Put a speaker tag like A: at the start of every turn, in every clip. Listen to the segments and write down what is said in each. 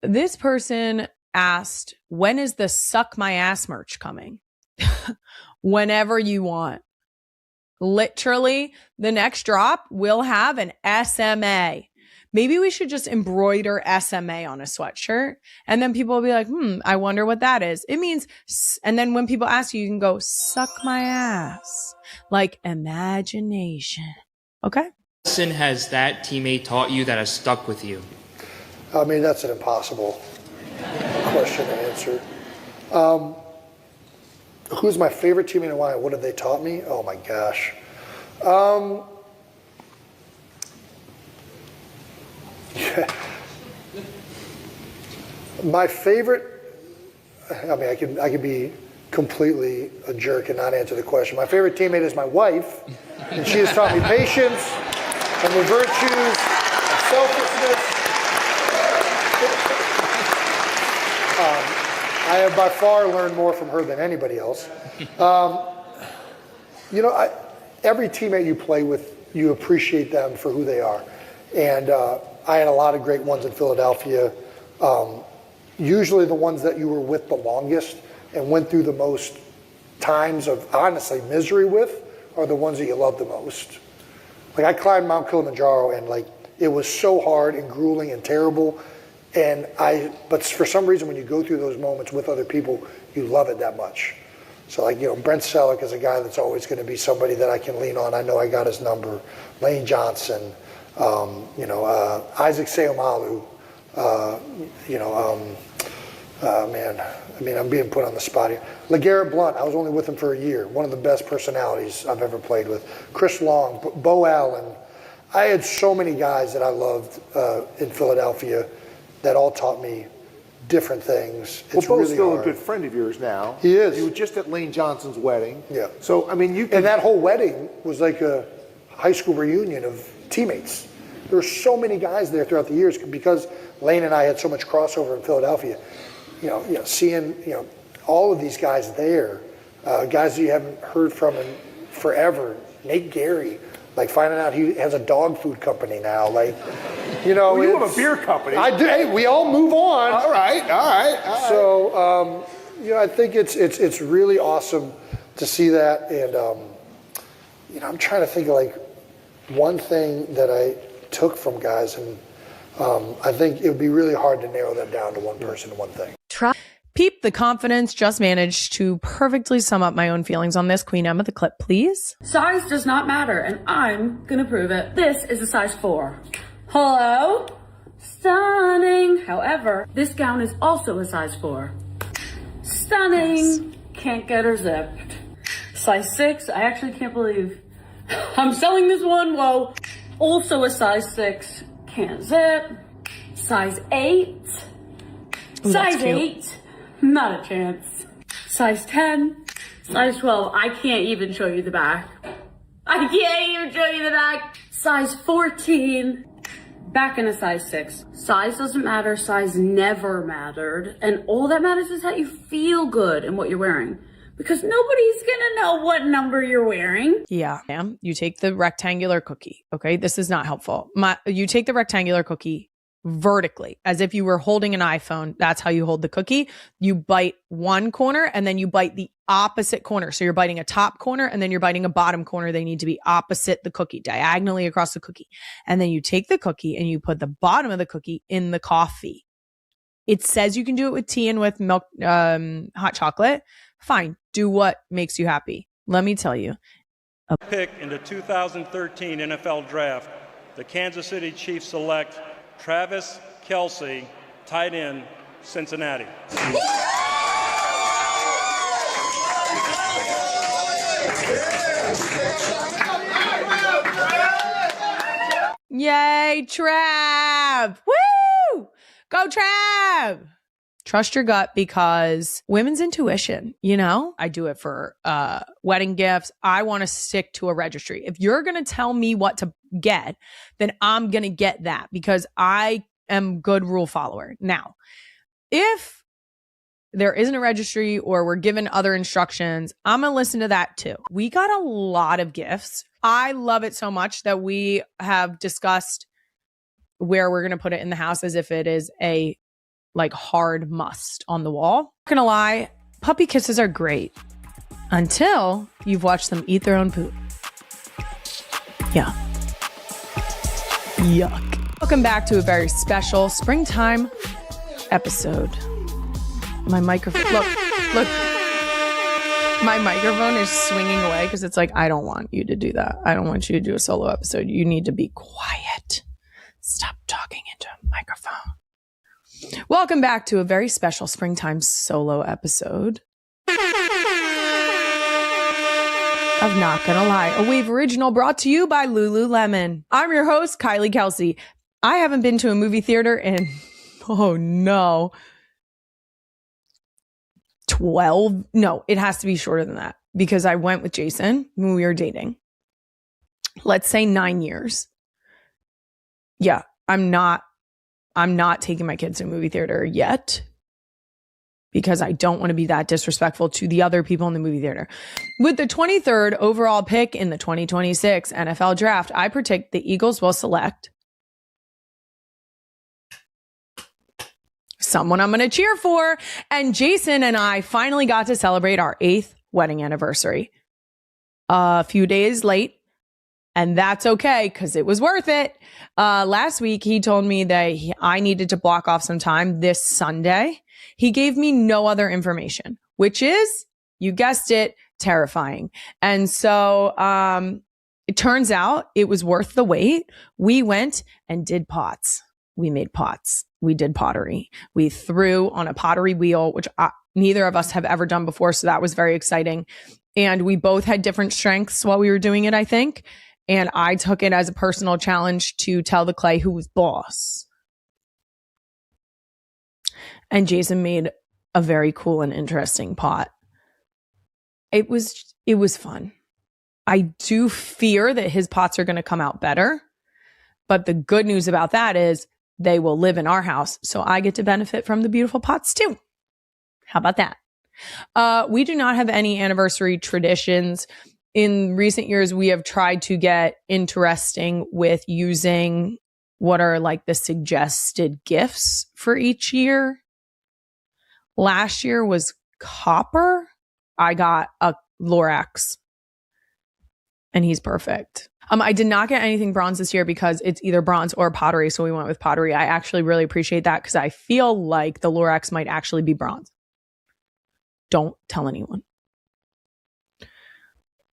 A: This person asked, when is the Suck My Ass merch coming? Whenever you want. Literally, the next drop will have an SMA. Maybe we should just embroider SMA on a sweatshirt. And then people will be like, I wonder what that is. It means, and then when people ask you, you can go, suck my ass. Like imagination. Okay?
B: What lesson has that teammate taught you that has stuck with you?
C: I mean, that's an impossible question to answer. Who's my favorite teammate and why? What have they taught me? Oh my gosh. Yeah. My favorite, I mean, I could be completely a jerk and not answer the question. My favorite teammate is my wife, and she has taught me patience and the virtues of selflessness. I have by far learned more from her than anybody else. You know, every teammate you play with, you appreciate them for who they are. And I had a lot of great ones in Philadelphia. Usually the ones that you were with the longest and went through the most times of, honestly, misery with are the ones that you love the most. Like I climbed Mount Kilimanjaro and like it was so hard and grueling and terrible. But for some reason, when you go through those moments with other people, you love it that much. So like, you know, Brent Selleck is a guy that's always going to be somebody that I can lean on. I know I got his number. Lane Johnson, Isaac Seumalo, man, I mean, I'm being put on the spot here. LeGarrette Blount, I was only with him for a year. One of the best personalities I've ever played with. Chris Long, Bo Allen. I had so many guys that I loved in Philadelphia that all taught me different things.
D: Well,
C: it's
D: Bo's
C: really
D: still
C: hard.
D: a good friend of yours now.
C: He is.
D: You were just at Lane Johnson's wedding.
C: Yeah.
D: So, I mean, you can...
C: And that whole wedding was like a high school reunion of teammates. There were so many guys there throughout the years because Lane and I had so much crossover in Philadelphia. Seeing all of these guys there, guys that you haven't heard from in forever. Nate Gary, like finding out he has a dog food company now. Like,
D: well, you have a beer company.
C: I do. Hey, we all move on.
D: All right.
C: So, I think it's really awesome to see that, and I'm trying to think of like one thing that I took from guys, and I think it would be really hard to narrow that down to one person and one thing.
A: Peep the confidence just managed to perfectly sum up my own feelings on this. Queen Emma, the clip, please.
E: Size does not matter, and I'm gonna prove it. This is a size 4. Hello? Stunning. However, this gown is also a size 4. Stunning. Yes. Can't get her zipped. Size 6, I actually can't believe I'm selling this one. Whoa. Also a size 6. Can't zip. Size 8.
A: Ooh,
E: size 8. Not a chance. Size 10. Size 12. I can't even show you the back. I can't even show you the back. Size 14. Back in a size 6. Size doesn't matter. Size never mattered. And all that matters is that you feel good in what you're wearing. Because nobody's gonna know what number you're wearing.
A: Yeah, ma'am. You take the rectangular cookie. Okay, this is not helpful. You take the rectangular cookie vertically, as if you were holding an iPhone. That's how you hold the cookie. You bite one corner and then you bite the opposite corner. So you're biting a top corner and then you're biting a bottom corner. They need to be opposite the cookie, diagonally across the cookie. And then you take the cookie and you put the bottom of the cookie in the coffee. It says you can do it with tea and with milk, hot chocolate. Fine. Do what makes you happy. Let me tell you.
F: Pick in the 2013 NFL Draft, the Kansas City Chiefs select Travis Kelce, tight end, Cincinnati.
A: Yay, Trav! Woo! Go, Trav! Trust your gut, because women's intuition, I do it for wedding gifts. I want to stick to a registry. If you're going to tell me what to get, then I'm going to get that, because I am good rule follower. Now, if there isn't a registry or we're given other instructions, I'm going to listen to that too. We got a lot of gifts. I love it so much that we have discussed where we're going to put it in the house as if it is a like hard must on the wall. Not gonna lie, puppy kisses are great until you've watched them eat their own poop. Yeah. Yuck. Welcome back to a very special springtime episode. My microphone, look. My microphone is swinging away because it's like, I don't want you to do that. I don't want you to do a solo episode. You need to be quiet. Stop talking into a microphone. Welcome back to a very special springtime solo episode of Not Gonna Lie, a Wave original brought to you by Lululemon. I'm your host, Kylie Kelce. I haven't been to a movie theater in, oh no, 12? No, it has to be shorter than that because I went with Jason when we were dating. Let's say 9 years. Yeah, I'm not taking my kids to a movie theater yet because I don't want to be that disrespectful to the other people in the movie theater. With the 23rd overall pick in the 2026 NFL draft, I predict the Eagles will select someone I'm going to cheer for. And Jason and I finally got to celebrate our 8th wedding anniversary. A few days late. And that's okay because it was worth it. Last week, he told me that I needed to block off some time this Sunday. He gave me no other information, which is, you guessed it, terrifying. And so it turns out it was worth the wait. We went and did pots. We made pots. We did pottery. We threw on a pottery wheel, which neither of us have ever done before. So that was very exciting. And we both had different strengths while we were doing it, I think. And I took it as a personal challenge to tell the clay who was boss. And Jason made a very cool and interesting pot. It was fun. I do fear that his pots are going to come out better. But the good news about that is they will live in our house. So I get to benefit from the beautiful pots too. How about that? We do not have any anniversary traditions. In recent years, we have tried to get interesting with using what are like the suggested gifts for each year. Last year was copper. I got a Lorax and he's perfect. I did not get anything bronze this year because it's either bronze or pottery. So we went with pottery. I actually really appreciate that because I feel like the Lorax might actually be bronze. Don't tell anyone.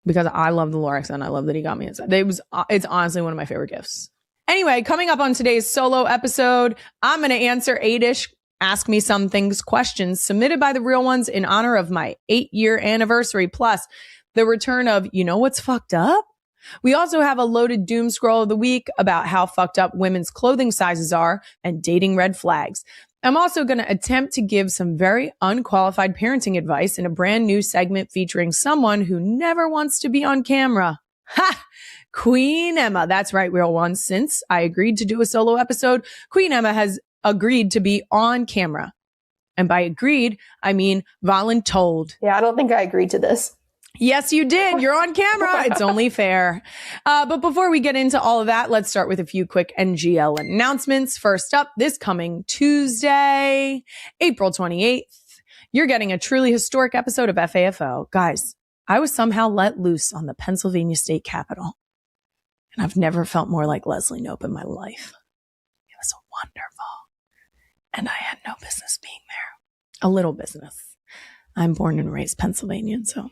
A: Because I love the Lorax and I love that he got me inside. It's honestly one of my favorite gifts. Anyway, coming up on today's solo episode, I'm going to answer 8-ish Ask Me Some Things questions submitted by the real ones in honor of my 8-year anniversary, plus the return of You Know What's Fucked Up? We also have a loaded doom scroll of the week about how fucked up women's clothing sizes are and dating red flags. I'm also going to attempt to give some very unqualified parenting advice in a brand new segment featuring someone who never wants to be on camera. Ha! Queen Emma. That's right, real ones. Since I agreed to do a solo episode, Queen Emma has agreed to be on camera. And by agreed, I mean voluntold.
G: Yeah, I don't think I agreed to this.
A: Yes, you did. You're on camera. It's only fair. But before we get into all of that, let's start with a few quick NGL announcements. First up, this coming Tuesday, April 28th, you're getting a truly historic episode of FAFO. Guys, I was somehow let loose on the Pennsylvania State Capitol. And I've never felt more like Leslie Knope in my life. It was wonderful. And I had no business being there. A little business. I'm born and raised Pennsylvanian, so...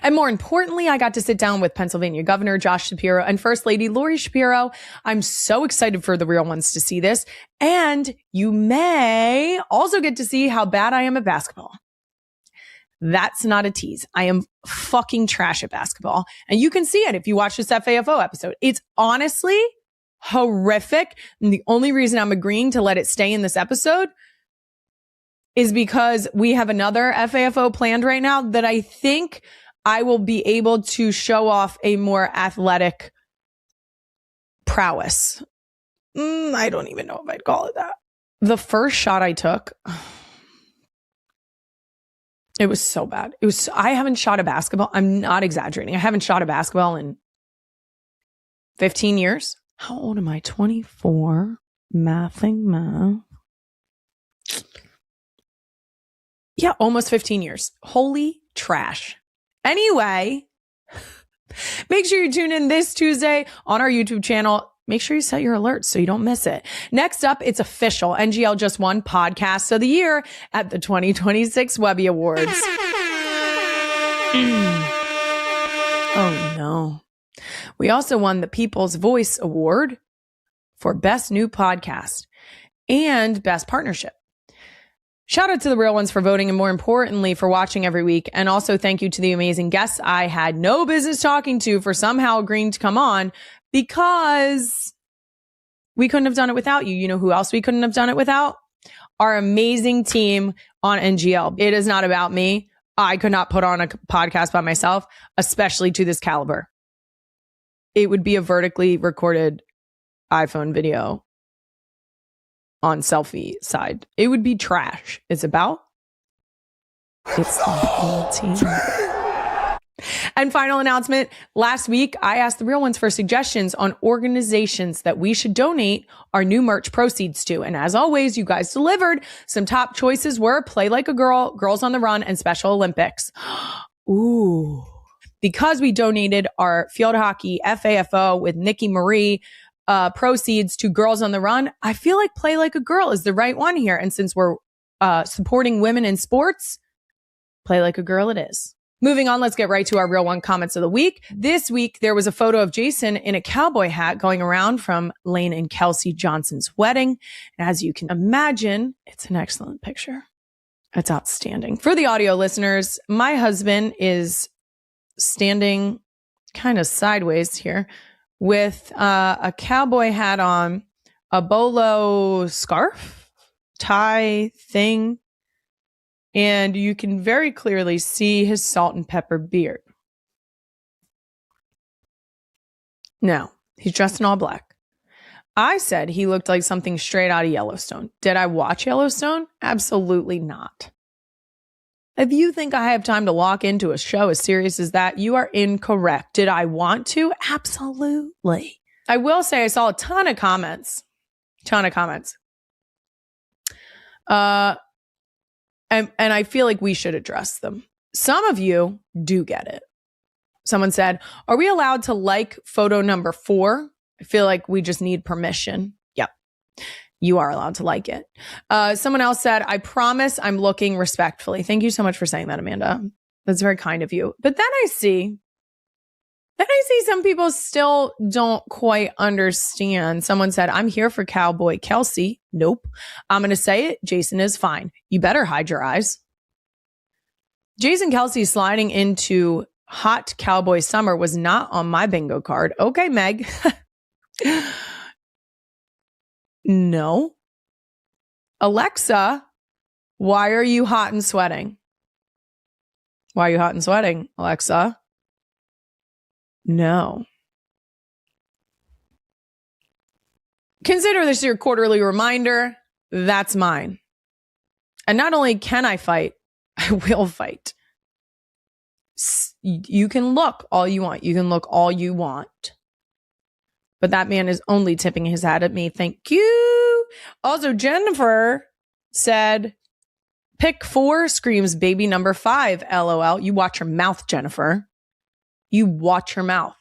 A: And more importantly, I got to sit down with Pennsylvania Governor Josh Shapiro and First Lady Lori Shapiro. I'm so excited for the real ones to see this. And you may also get to see how bad I am at basketball. That's not a tease. I am fucking trash at basketball. And you can see it if you watch this FAFO episode. It's honestly horrific. And the only reason I'm agreeing to let it stay in this episode is because we have another FAFO planned right now that I think I will be able to show off a more athletic prowess. I don't even know if I'd call it that. The first shot I took, it was so bad. I haven't shot a basketball. I'm not exaggerating. I haven't shot a basketball in 15 years. How old am I? 24. Math. Yeah, almost 15 years. Holy trash. Anyway, make sure you tune in this Tuesday on our YouTube channel. Make sure you set your alerts so you don't miss it. Next up, it's official. NGL just won Podcast of the Year at the 2026 Webby Awards. Oh no. We also won the People's Voice Award for Best New Podcast and Best Partnership. Shout out to the real ones for voting and more importantly for watching every week. And also thank you to the amazing guests I had no business talking to for somehow agreeing to come on because we couldn't have done it without you. You know who else we couldn't have done it without? Our amazing team on NGL. It is not about me. I could not put on a podcast by myself, especially to this caliber. It would be a vertically recorded iPhone video on selfie side. It would be trash. It's the whole team. And final announcement. Last week, I asked the real ones for suggestions on organizations that we should donate our new merch proceeds to. And as always, you guys delivered. Some top choices were Play Like a Girl, Girls on the Run, and Special Olympics. Ooh. Because we donated our field hockey FAFO with Nikki Marie proceeds to Girls on the Run, I feel like Play Like a Girl is the right one here. And since we're supporting women in sports, Play Like a Girl it is. Moving on, let's get right to our real one comments of the week. This week, there was a photo of Jason in a cowboy hat going around from Lane and Kelsey Johnson's wedding. And as you can imagine, it's an excellent picture. It's outstanding. For the audio listeners, my husband is standing kind of sideways here with a cowboy hat on, a bolo scarf, tie thing, and you can very clearly see his salt and pepper beard. Now, he's dressed in all black. I said he looked like something straight out of Yellowstone. Did I watch Yellowstone? Absolutely not. If you think I have time to walk into a show as serious as that, you are incorrect. Did I want to? Absolutely. I will say I saw a ton of comments. And I feel like we should address them. Some of you do get it. Someone said, are we allowed to like photo number 4? I feel like we just need permission. Yep. You are allowed to like it. Someone else said, I promise I'm looking respectfully. Thank you so much for saying that, Amanda. That's very kind of you. But then I see some people still don't quite understand. Someone said, I'm here for Cowboy Kelce. Nope. I'm going to say it. Jason is fine. You better hide your eyes. Jason Kelce sliding into hot cowboy summer was not on my bingo card. Okay, Meg. No. Alexa, why are you hot and sweating? Why are you hot and sweating, Alexa? No. Consider this your quarterly reminder. That's mine. And not only can I fight, I will fight. You can look all you want. You can look all you want. But that man is only tipping his hat at me. Thank you. Also, Jennifer said, pick 4 screams baby number 5. LOL. You watch your mouth, Jennifer. You watch your mouth.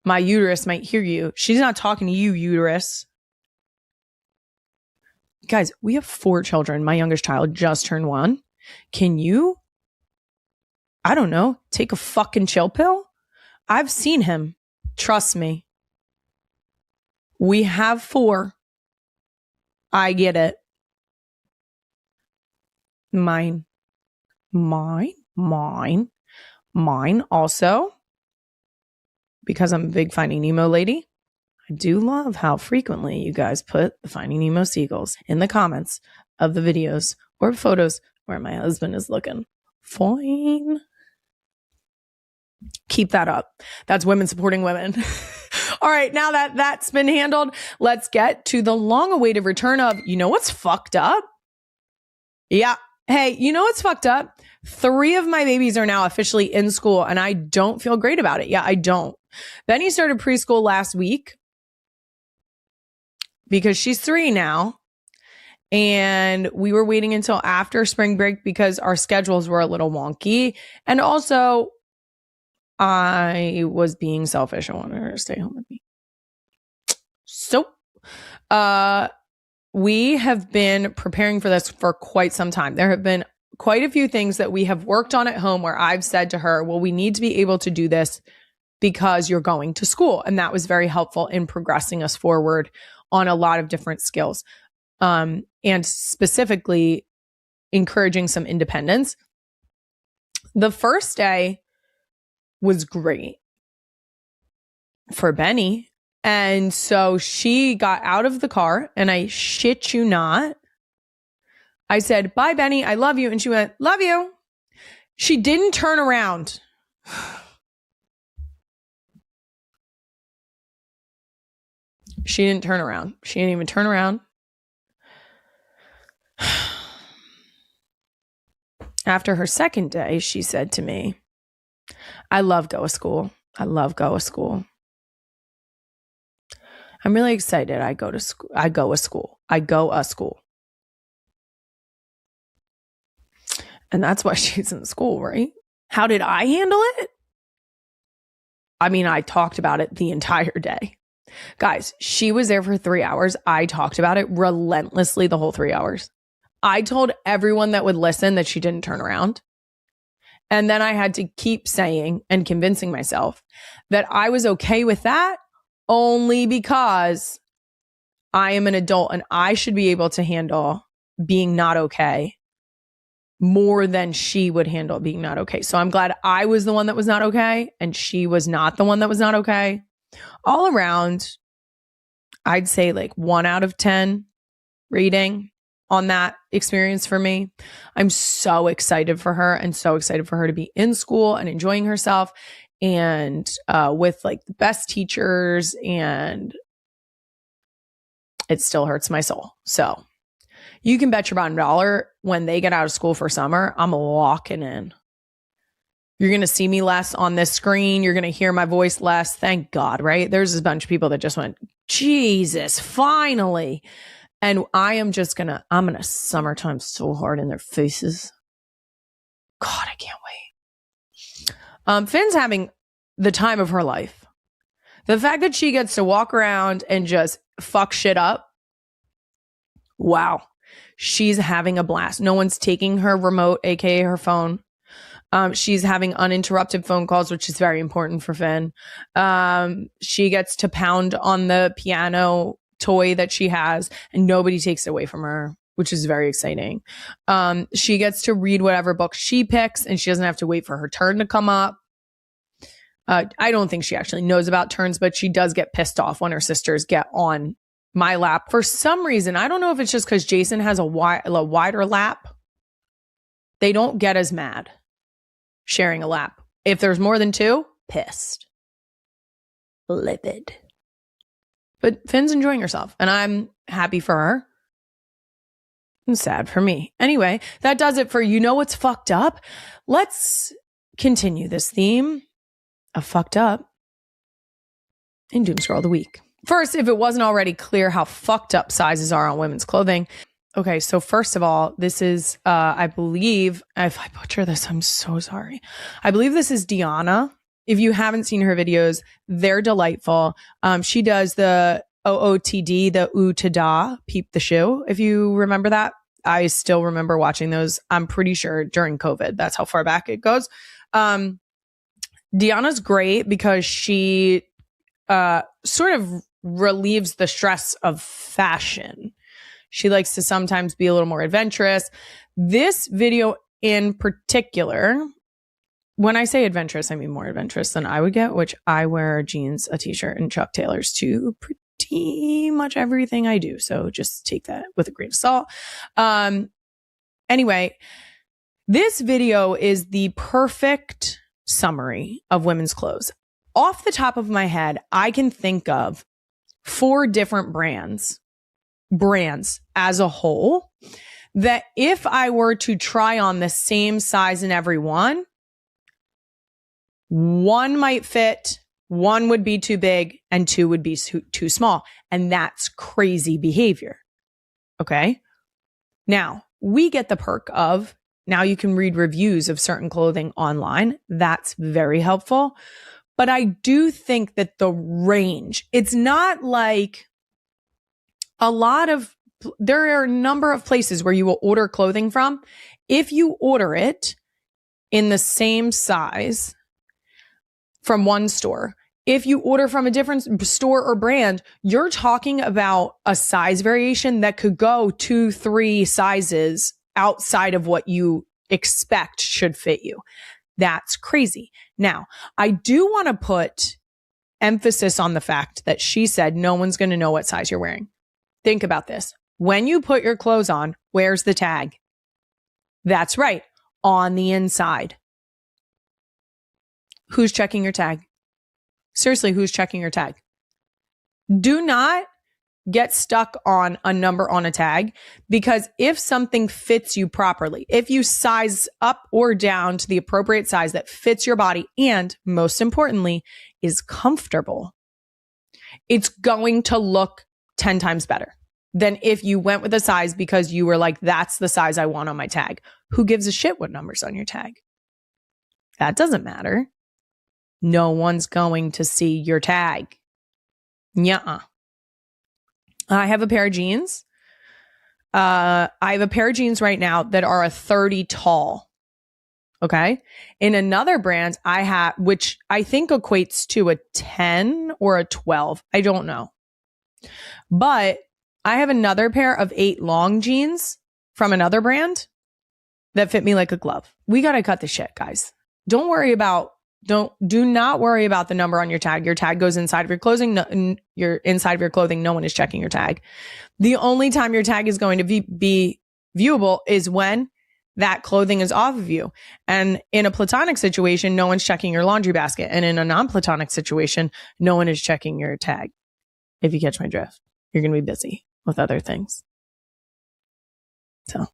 A: My uterus might hear you. She's not talking to you, uterus. Guys, we have 4 children. My youngest child just turned 1. Can you, I don't know, take a fucking chill pill? I've seen him. Trust me. We have 4. I get it. Mine also, because I'm a big Finding Nemo lady, I do love how frequently you guys put the Finding Nemo seagulls in the comments of the videos or photos where my husband is looking fine. Keep that up. That's women supporting women. All right, now that that's been handled, let's get to the long-awaited return of, you know what's fucked up? Yeah. Hey, you know what's fucked up? 3 of my babies are now officially in school, and I don't feel great about it. Yeah, I don't. Benny started preschool last week because she's 3 now. And we were waiting until after spring break because our schedules were a little wonky. And also, I was being selfish. I wanted her to stay home with me. So, we have been preparing for this for quite some time. There have been quite a few things that we have worked on at home where I've said to her, well, we need to be able to do this because you're going to school. And that was very helpful in progressing us forward on a lot of different skills. And specifically encouraging some independence. The first day was great for Benny. And so she got out of the car and I shit you not, I said, bye, Benny. I love you. And she went, love you. She didn't turn around. She didn't turn around. She didn't even turn around. After her second day, she said to me, I love Go a School. I love Go a School. I'm really excited. I go to school. I go a school. I go a school. And that's why she's in school, right? How did I handle it? I mean, I talked about it the entire day. Guys, she was there for 3 hours. I talked about it relentlessly the whole 3 hours. I told everyone that would listen that she didn't turn around. And then I had to keep saying and convincing myself that I was okay with that only because I am an adult and I should be able to handle being not okay more than she would handle being not okay. So I'm glad I was the one that was not okay and she was not the one that was not okay. All around, I'd say like 1 out of 10 rating on that experience for me. I'm so excited for her and so excited for her to be in school and enjoying herself and with like the best teachers, and it still hurts my soul. So you can bet your bottom dollar when they get out of school for summer, I'm locking in. You're going to see me less on this screen. You're going to hear my voice less. Thank God, right? There's a bunch of people that just went, Jesus, finally. And I'm going to summertime so hard in their faces. God, I can't wait. Finn's having the time of her life. The fact that she gets to walk around and just fuck shit up. Wow. She's having a blast. No one's taking her remote, aka her phone. She's having uninterrupted phone calls, which is very important for Finn. She gets to pound on the piano toy that she has and nobody takes it away from her, which is very exciting. She gets to read whatever book she picks and she doesn't have to wait for her turn to come up. I don't think she actually knows about turns, but she does get pissed off when her sisters get on my lap. For some reason, I don't know if it's just because Jason has a wider lap. They don't get as mad sharing a lap. If there's more than 2, pissed. Livid. But Finn's enjoying herself, and I'm happy for her. And sad for me. Anyway, that does it for You Know What's Fucked Up. Let's continue this theme of fucked up in Doom Scroll of the Week. First, if it wasn't already clear how fucked up sizes are on women's clothing. Okay, so first of all, this is, I believe, if I butcher this, I'm so sorry. I believe this is Deanna. If you haven't seen her videos, they're delightful. She does the OOTD, the ooh to da, peep the shoe. If you remember that, I still remember watching those. I'm pretty sure during COVID. That's how far back it goes. Deanna's great because she sort of relieves the stress of fashion. She likes to sometimes be a little more adventurous. This video in particular, when I say adventurous, I mean more adventurous than I would get, which I wear jeans, a t-shirt, and Chuck Taylors to pretty much everything I do. So just take that with a grain of salt. Anyway, this video is the perfect summary of women's clothes. Off the top of my head, I can think of 4 different brands as a whole, that if I were to try on the same size in every one might fit, 1 would be too big, and 2 would be too small. And that's crazy behavior. Okay. Now, we get the perk of now you can read reviews of certain clothing online. That's very helpful. But I do think that the range, it's not like there are a number of places where you will order clothing from. If you order it in the same size from one store, if you order from a different store or brand, you're talking about a size variation that could go 2-3 sizes outside of what you expect should fit you. That's crazy. Now, I do want to put emphasis on the fact that she said no one's going to know what size you're wearing. Think about this. When you put your clothes on, where's the tag? That's right, on the inside. Who's checking your tag? Seriously, who's checking your tag? Do not get stuck on a number on a tag, because if something fits you properly, if you size up or down to the appropriate size that fits your body and, most importantly, is comfortable, it's going to look 10 times better than if you went with a size because you were like, that's the size I want on my tag. Who gives a shit what number's on your tag? That doesn't matter. No one's going to see your tag. Nuh-uh. I have a pair of jeans. I have a pair of jeans right now that are a 30 tall. Okay. In another brand I have, which I think equates to a 10 or a 12. I don't know. But I have another pair of 8 long jeans from another brand that fit me like a glove. We got to cut the shit, guys. Do not worry about the number on your tag. Your tag goes inside of your clothing. You're inside of your clothing. No one is checking your tag. The only time your tag is going to be viewable is when that clothing is off of you. And in a platonic situation, no one's checking your laundry basket. And in a non-platonic situation, no one is checking your tag. If you catch my drift, you're going to be busy with other things. So,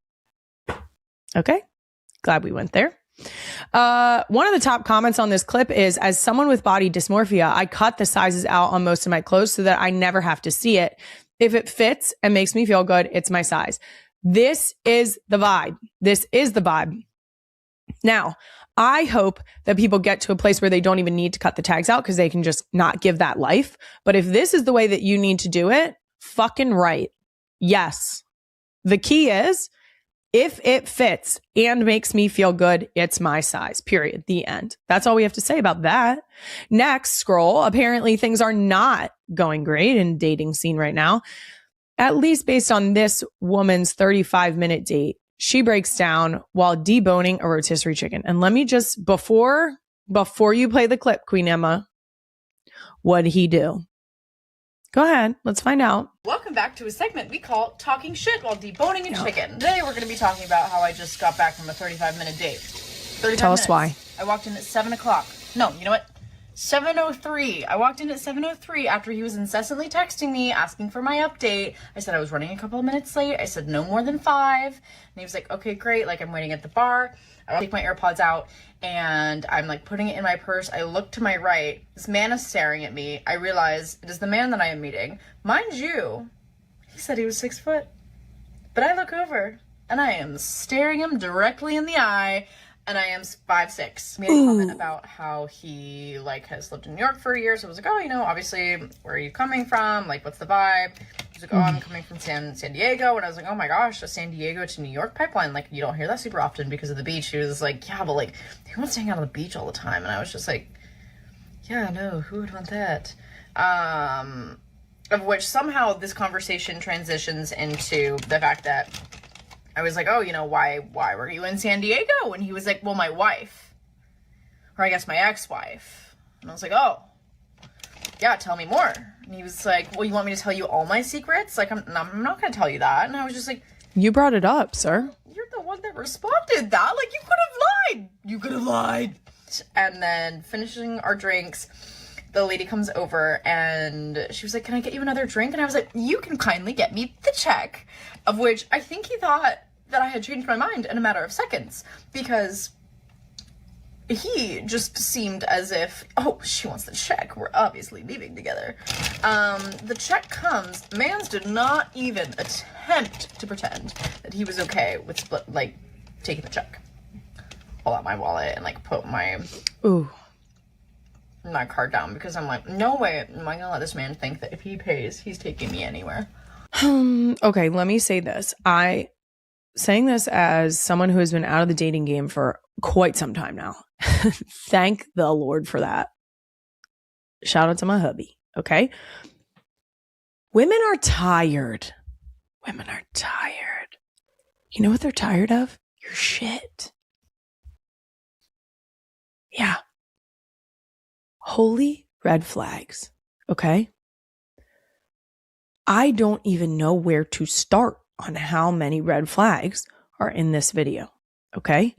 A: okay. Glad we went there. One of the top comments on this clip is, as someone with body dysmorphia, I cut the sizes out on most of my clothes so that I never have to see it. If it fits and makes me feel good, it's my size. This is the vibe. This is the vibe. Now, I hope that people get to a place where they don't even need to cut the tags out because they can just not give that life. But if this is the way that you need to do it, fucking right. Yes. The key is, if it fits and makes me feel good, it's my size, period. The end. That's all we have to say about that. Next, scroll. Apparently things are not going great in the dating scene right now, at least based on this woman's 35-minute date. She breaks down while deboning a rotisserie chicken. And let me just, before you play the clip, Queen Emma, what'd he do? Go ahead. Let's find out.
G: Welcome back to a segment we call Talking Shit While Deboning a Chicken. Today we're going to be talking about how I just got back from a 35-minute date. 35
A: Tell
G: minutes.
A: us why.
G: I walked in at 7 o'clock. No, you know what? 7:03. I walked in at 7:03 after he was incessantly texting me, asking for my update. I said I was running a couple of minutes late. I said no more than 5. And he was like, okay, great. Like, I'm waiting at the bar. I take my AirPods out and I'm like putting it in my purse. I look to my right. This man is staring at me. I realize it is the man that I am meeting. Mind you, he said he was 6 foot. But I look over and I am staring him directly in the eye. And I am 5'6". Made a comment about how he like has lived in New York for a year. So I was like, oh, you know, obviously, where are you coming from? Like, what's the vibe? He's like, oh, I'm coming from San Diego. And I was like, oh my gosh, a San Diego to New York pipeline. Like, you don't hear that super often because of the beach. He was like, yeah, but like, who wants to hang out on the beach all the time? And I was just like, yeah, no, who would want that? Of which somehow this conversation transitions into the fact that I was like, oh, you know, why were you in San Diego? And he was like, well, my wife, or I guess my ex-wife. And I was like, oh, yeah, tell me more. And he was like, well, you want me to tell you all my secrets? Like, I'm not going to tell you that. And I was just like,
A: you brought it up, sir.
G: You're the one that responded that. Like, you could have lied. You could have lied. And then finishing our drinks, the lady comes over and she was like, can I get you another drink? And I was like, you can kindly get me the check. Of which I think he thought that I had changed my mind in a matter of seconds, because he just seemed as if, oh, she wants the check. We're obviously leaving together. The check comes. Mans did not even attempt to pretend that he was okay with taking the check. Pull out my wallet and put my card down, because I'm like, no way am I gonna let this man think that if he pays, he's taking me anywhere.
A: Okay, let me say this. Saying this as someone who has been out of the dating game for quite some time now. Thank the Lord for that. Shout out to my hubby. Okay. Women are tired. Women are tired. You know what they're tired of? Your shit. Yeah. Holy red flags. Okay. I don't even know where to start on how many red flags are in this video. Okay.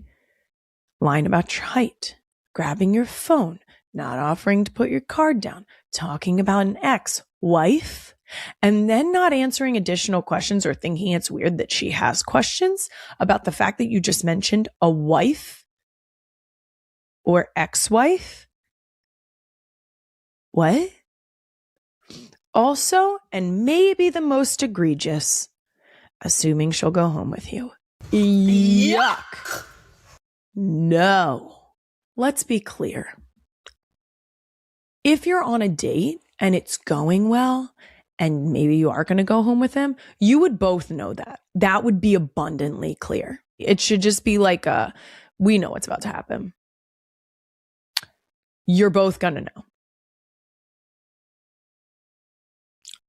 A: Lying about your height, grabbing your phone, not offering to put your card down, talking about an ex-wife, and then not answering additional questions or thinking it's weird that she has questions about the fact that you just mentioned a wife or ex-wife. What? Also, and maybe the most egregious, assuming she'll go home with you. Yuck. No. Let's be clear. If you're on a date and it's going well, and maybe you are going to go home with him, you would both know that. That would be abundantly clear. It should just be like we know what's about to happen. You're both going to know.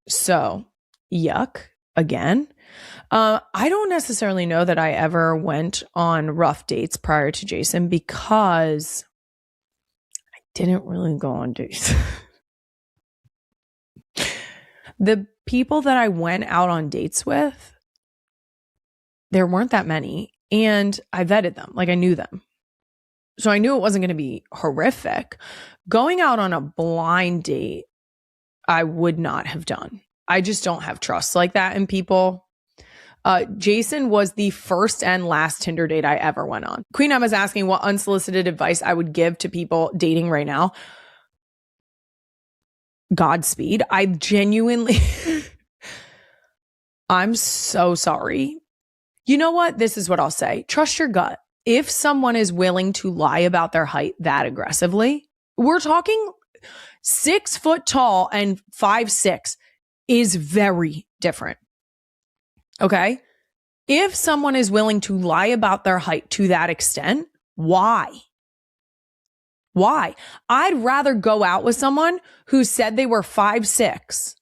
A: So, yuck, again. I don't necessarily know that I ever went on rough dates prior to Jason, because I didn't really go on dates. The people that I went out on dates with, there weren't that many, and I vetted them. I knew them. So I knew it wasn't going to be horrific. Going out on a blind date, I would not have done. I just don't have trust like that in people. Jason was the first and last Tinder date I ever went on. Queen Emma's asking what unsolicited advice I would give to people dating right now. Godspeed. I genuinely, I'm so sorry. You know what? This is what I'll say. Trust your gut. If someone is willing to lie about their height that aggressively, we're talking 6 foot tall and 5'6" is very different. Okay. If someone is willing to lie about their height to that extent, why? Why? I'd rather go out with someone who said they were 5'6"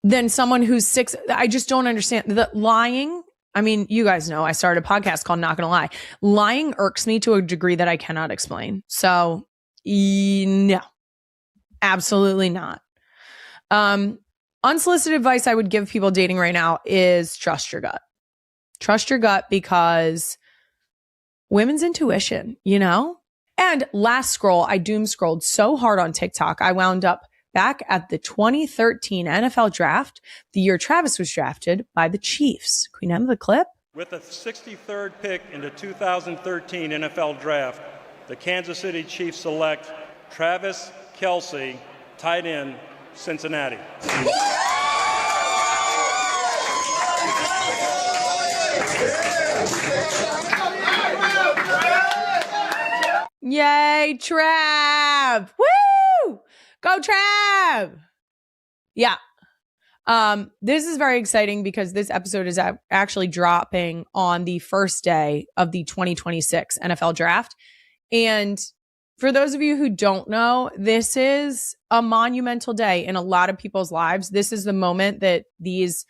A: than someone who's 6. I just don't understand the lying. I mean, you guys know I started a podcast called Not Gonna Lie. Lying irks me to a degree that I cannot explain. So, no, absolutely not. Unsolicited advice I would give people dating right now is trust your gut. Trust your gut, because women's intuition, you know? And last scroll, I doom scrolled so hard on TikTok, I wound up back at the 2013 NFL draft, the year Travis was drafted by the Chiefs. Queen Emma, the clip?
F: With the 63rd pick in the 2013 NFL draft, the Kansas City Chiefs select Travis Kelce, tight end, Cincinnati.
A: Yay, Trav! Woo! Go Trav! Yeah. This is very exciting because this episode is actually dropping on the first day of the 2026 NFL draft. And for those of you who don't know, this is a monumental day in a lot of people's lives. This is the moment that these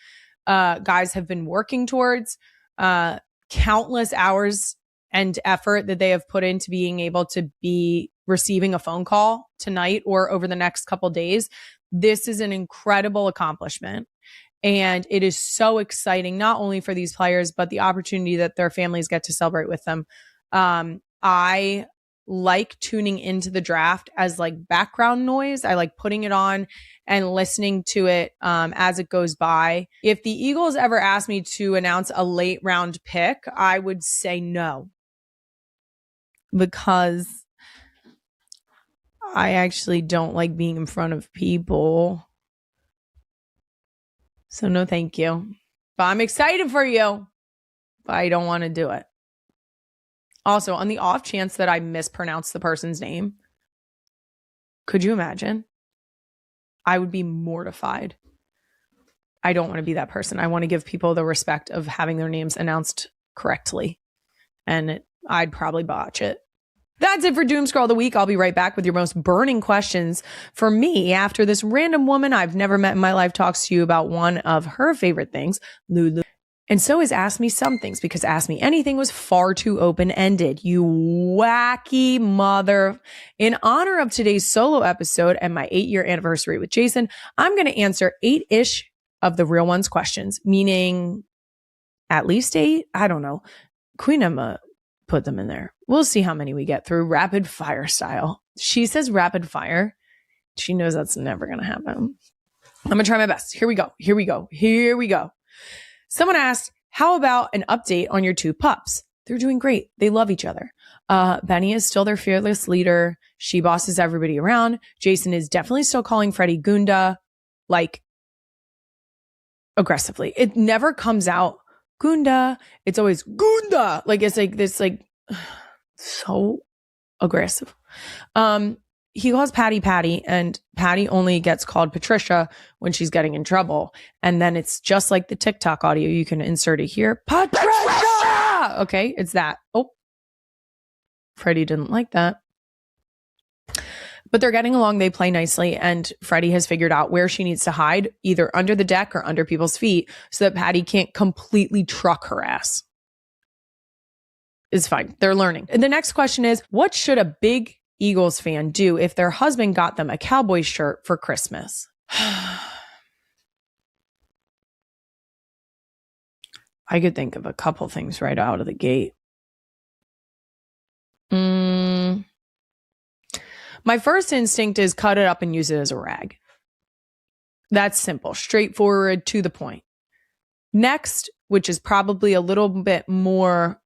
A: guys have been working towards, countless hours and effort that they have put into being able to be receiving a phone call tonight or over the next couple days. This is an incredible accomplishment. And it is so exciting, not only for these players, but the opportunity that their families get to celebrate with them. I like tuning into the draft as like background noise. I like putting it on and listening to it as it goes by. If the Eagles ever asked me to announce a late round pick, I would say no, because I actually don't like being in front of people. So no, thank you. But I'm excited for you, but I don't want to do it. Also, on the off chance that I mispronounce the person's name, could you imagine? I would be mortified. I don't want to be that person. I want to give people the respect of having their names announced correctly. And I'd probably botch it. That's it for Doom Scroll of the Week. I'll be right back with your most burning questions for me after this random woman I've never met in my life talks to you about one of her favorite things, Lulu. And so is Ask Me Some Things, because Ask Me Anything was far too open-ended. You wacky mother. In honor of today's solo episode and my 8-year anniversary with Jason, I'm going to answer 8-ish of the real ones questions, meaning at least 8. I don't know. Queen Emma put them in there. We'll see how many we get through rapid fire style. She says rapid fire. She knows that's never going to happen. I'm going to try my best. Here we go. Someone asked, how about an update on your 2 pups? They're doing great. They love each other. Benny is still their fearless leader. She bosses everybody around. Jason is definitely still calling Freddie Gunda, like, aggressively. It never comes out Gunda. It's always Gunda. Like, it's like this, like, so aggressive. He calls Patty, and Patty only gets called Patricia when she's getting in trouble. And then it's just like the TikTok audio. You can insert it here. Patricia! Okay, it's that. Oh, Freddie didn't like that. But they're getting along. They play nicely. And Freddie has figured out where she needs to hide, either under the deck or under people's feet, so that Patty can't completely truck her ass. It's fine. They're learning. And the next question is, what should a big Eagles fan do if their husband got them a Cowboys shirt for Christmas? I could think of a couple things right out of the gate. My first instinct is cut it up and use it as a rag. That's simple, straightforward, to the point. Next, which is probably a little bit more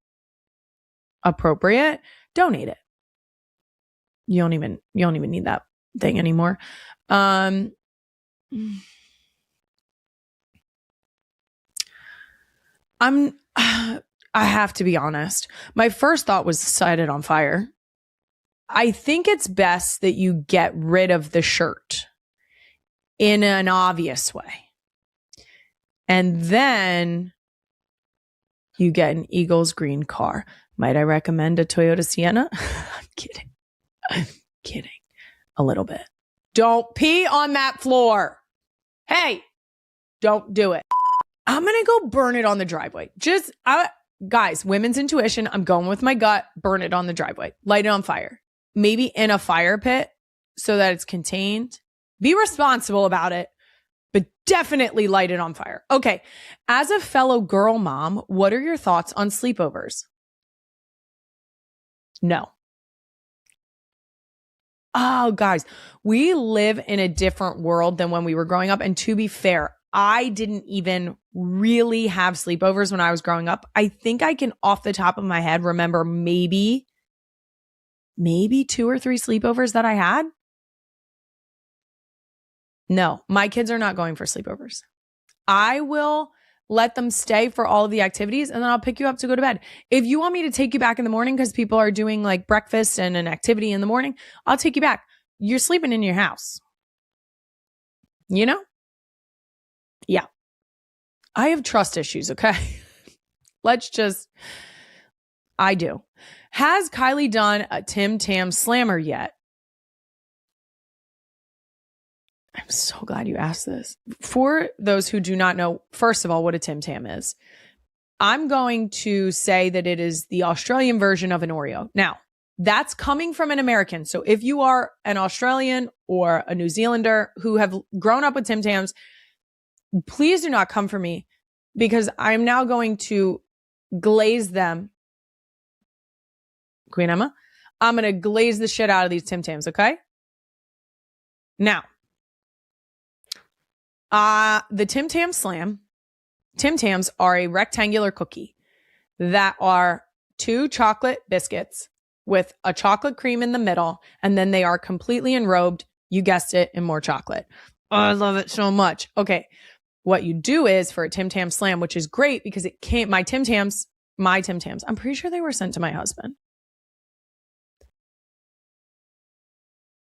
A: appropriate, donate it. You don't even need that thing anymore. I have to be honest. My first thought was set it on fire. I think it's best that you get rid of the shirt in an obvious way. And then you get an Eagles green car. Might I recommend a Toyota Sienna? I'm kidding. A little bit. Don't pee on that floor. Hey, don't do it. I'm going to go burn it on the driveway. Guys, women's intuition. I'm going with my gut. Burn it on the driveway. Light it on fire. Maybe in a fire pit so that it's contained. Be responsible about it, but definitely light it on fire. Okay. As a fellow girl mom, what are your thoughts on sleepovers? No. Oh, guys, we live in a different world than when we were growing up. And to be fair, I didn't even really have sleepovers when I was growing up. I think I can, off the top of my head, remember maybe 2 or 3 sleepovers that I had. No, my kids are not going for sleepovers. I will let them stay for all of the activities, and then I'll pick you up to go to bed. If you want me to take you back in the morning because people are doing like breakfast and an activity in the morning, I'll take you back. You're sleeping in your house. You know? Yeah. I have trust issues, okay? I do. Has Kylie done a Tim Tam slammer yet? I'm so glad you asked this. For those who do not know, first of all, what a Tim Tam is, I'm going to say that it is the Australian version of an Oreo. Now, that's coming from an American. So if you are an Australian or a New Zealander who have grown up with Tim Tams, please do not come for me, because I'm now going to glaze them. Queen Emma, I'm going to glaze the shit out of these Tim Tams, okay? Now, the Tim Tam Slam. Tim Tams are a rectangular cookie that are 2 chocolate biscuits with a chocolate cream in the middle, and then they are completely enrobed, you guessed it, in more chocolate. Oh, I love it so much. Okay, what you do is for a Tim Tam Slam, which is great because it came, my Tim Tams, I'm pretty sure they were sent to my husband.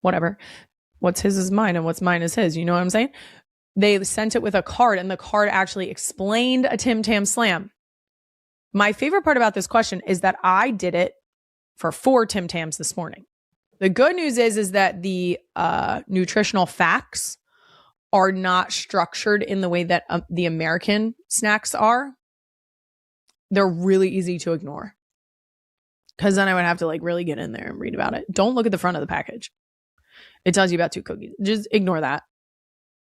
A: Whatever. What's his is mine and what's mine is his. You know what I'm saying? They sent it with a card, and the card actually explained a Tim Tam Slam. My favorite part about this question is that I did it for 4 Tim Tams this morning. The good news is that the nutritional facts are not structured in the way that the American snacks are. They're really easy to ignore. Because then I would have to like really get in there and read about it. Don't look at the front of the package. It tells you about 2 cookies. Just ignore that.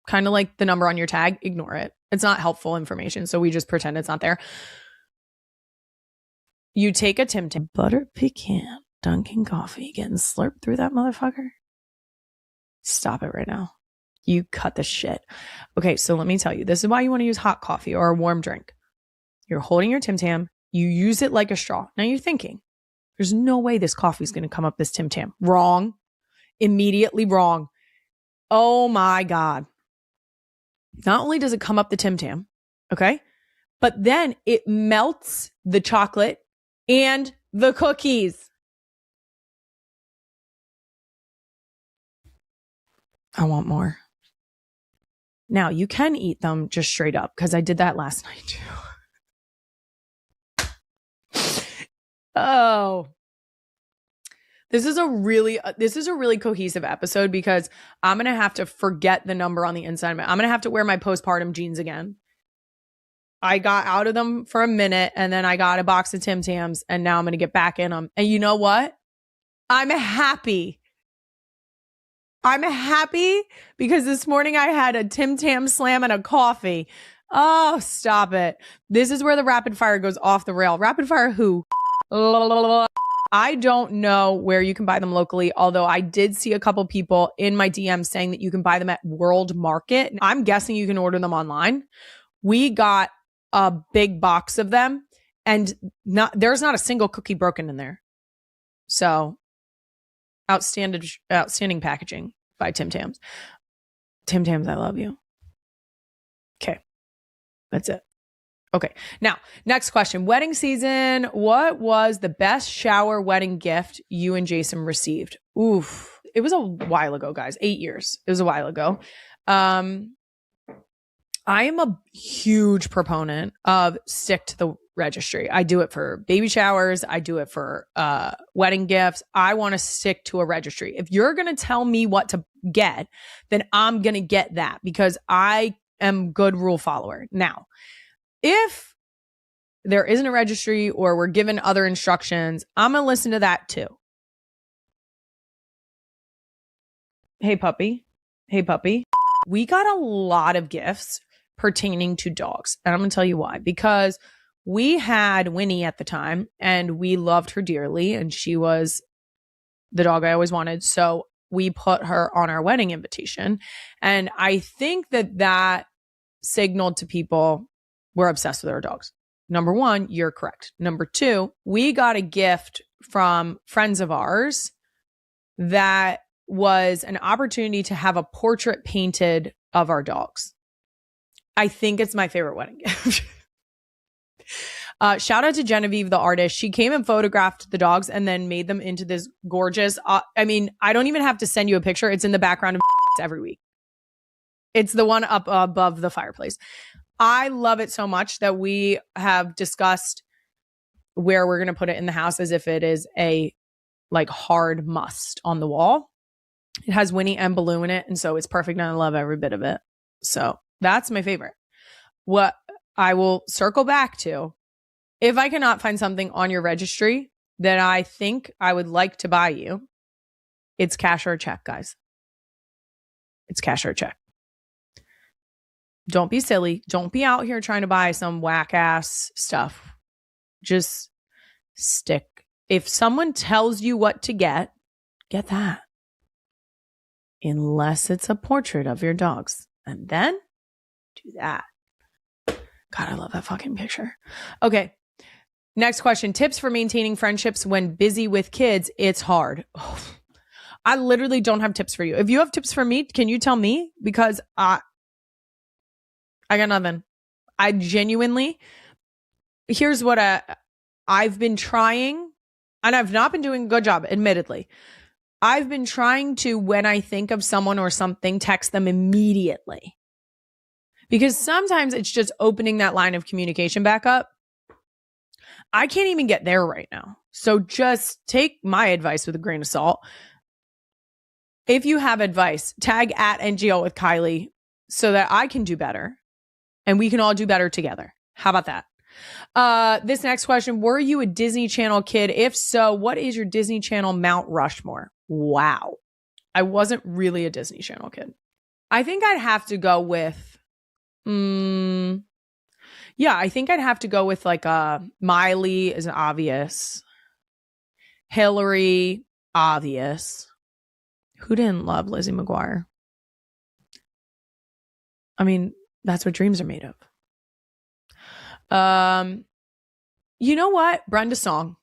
A: Kind of like the number on your tag, ignore it. It's not helpful information, so we just pretend it's not there. You take a Tim Tam butter pecan Dunkin' coffee getting slurped through that motherfucker. Stop it right now. You cut the shit. Okay, so let me tell you, this is why you want to use hot coffee or a warm drink. You're holding your Tim Tam, you use it like a straw. Now you're thinking, there's no way this coffee is going to come up this Tim Tam. Wrong. Immediately wrong. Oh my God. Not only does it come up the Tim Tam, okay, but then it melts the chocolate and the cookies. I want more. Now, you can eat them just straight up because I did that last night too. Oh. This is a really cohesive episode because I'm going to have to forget the number on the inside of it. I'm going to have to wear my postpartum jeans again. I got out of them for a minute and then I got a box of Tim Tams and now I'm going to get back in them. And you know what? I'm happy. I'm happy because this morning I had a Tim Tam Slam and a coffee. Oh, stop it. This is where the rapid fire goes off the rail. Rapid fire who? I don't know where you can buy them locally, although I did see a couple people in my DMs saying that you can buy them at World Market. I'm guessing you can order them online. We got a big box of them and there's not a single cookie broken in there. So outstanding packaging by Tim Tams. Tim Tams, I love you. Okay. That's it. Okay. Now, next question. Wedding season. What was the best shower wedding gift you and Jason received? Oof. It was a while ago, guys. 8 years. It was a while ago. I am a huge proponent of stick to the registry. I do it for baby showers. I do it for wedding gifts. I want to stick to a registry. If you're going to tell me what to get, then I'm going to get that because I am good rule follower. Now, if there isn't a registry or we're given other instructions, I'm going to listen to that too. Hey, puppy. Hey, puppy. We got a lot of gifts pertaining to dogs. And I'm going to tell you why. Because we had Winnie at the time and we loved her dearly. And she was the dog I always wanted. So we put her on our wedding invitation. And I think that signaled to people we're obsessed with our dogs. Number one, you're correct. Number two, we got a gift from friends of ours that was an opportunity to have a portrait painted of our dogs. I think it's my favorite wedding gift. Shout out to Genevieve, the artist. She came and photographed the dogs and then made them into this gorgeous, I don't even have to send you a picture. It's in the background of every week. It's the one up above the fireplace. I love it so much that we have discussed where we're going to put it in the house as if it is a like hard must on the wall. It has Winnie and Baloo in it. And so it's perfect. And I love every bit of it. So that's my favorite. What I will circle back to, if I cannot find something on your registry that I think I would like to buy you, it's cash or check, guys. It's cash or check. Don't be silly. Don't be out here trying to buy some whack ass stuff. Just stick. If someone tells you what to get that. Unless it's a portrait of your dogs. And then do that. God, I love that fucking picture. Okay. Next question. Tips for maintaining friendships when busy with kids. It's hard. Oh, I literally don't have tips for you. If you have tips for me, can you tell me? Because I got nothing. I genuinely, here's what I've been trying, and I've not been doing a good job, admittedly. I've been trying to, when I think of someone or something, text them immediately. Because sometimes it's just opening that line of communication back up. I can't even get there right now. So just take my advice with a grain of salt. If you have advice, tag at NGL with Kylie so that I can do better and we can all do better together. How about that? This next question, were you a Disney Channel kid? If so, what is your Disney Channel Mount Rushmore? Wow. I wasn't really a Disney Channel kid. I think I'd have to go with, I think I'd have to go with like Miley is obvious. Hillary, obvious. Who didn't love Lizzie McGuire? I mean, that's what dreams are made of. You know what? Brenda Song.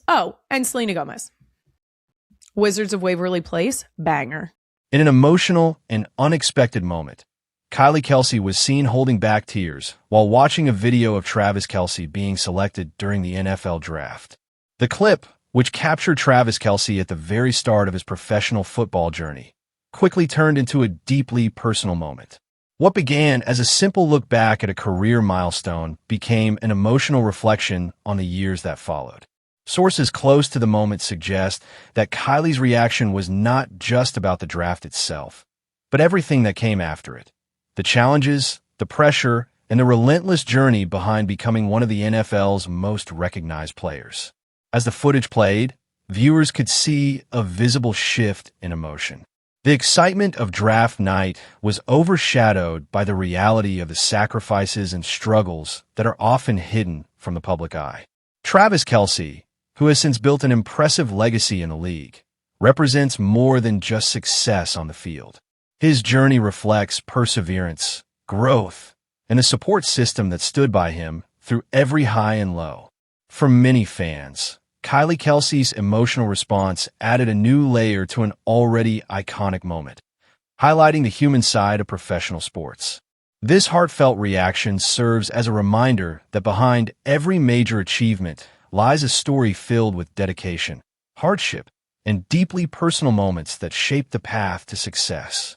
A: Oh, and Selena Gomez. Wizards of Waverly Place, banger.
H: In an emotional and unexpected moment, Kylie Kelce was seen holding back tears while watching a video of Travis Kelce being selected during the NFL draft. The clip, which captured Travis Kelce at the very start of his professional football journey, quickly turned into a deeply personal moment. What began as a simple look back at a career milestone became an emotional reflection on the years that followed. Sources close to the moment suggest that Kylie's reaction was not just about the draft itself, but everything that came after it. The challenges, the pressure, and the relentless journey behind becoming one of the NFL's most recognized players. As the footage played, viewers could see a visible shift in emotion. The excitement of draft night was overshadowed by the reality of the sacrifices and struggles that are often hidden from the public eye. Travis Kelce, who has since built an impressive legacy in the league, represents more than just success on the field. His journey reflects perseverance, growth, and a support system that stood by him through every high and low. For many fans, Kylie Kelce's emotional response added a new layer to an already iconic moment, highlighting the human side of professional sports. This heartfelt reaction serves as a reminder that behind every major achievement lies a story filled with dedication, hardship, and deeply personal moments that shape the path to success.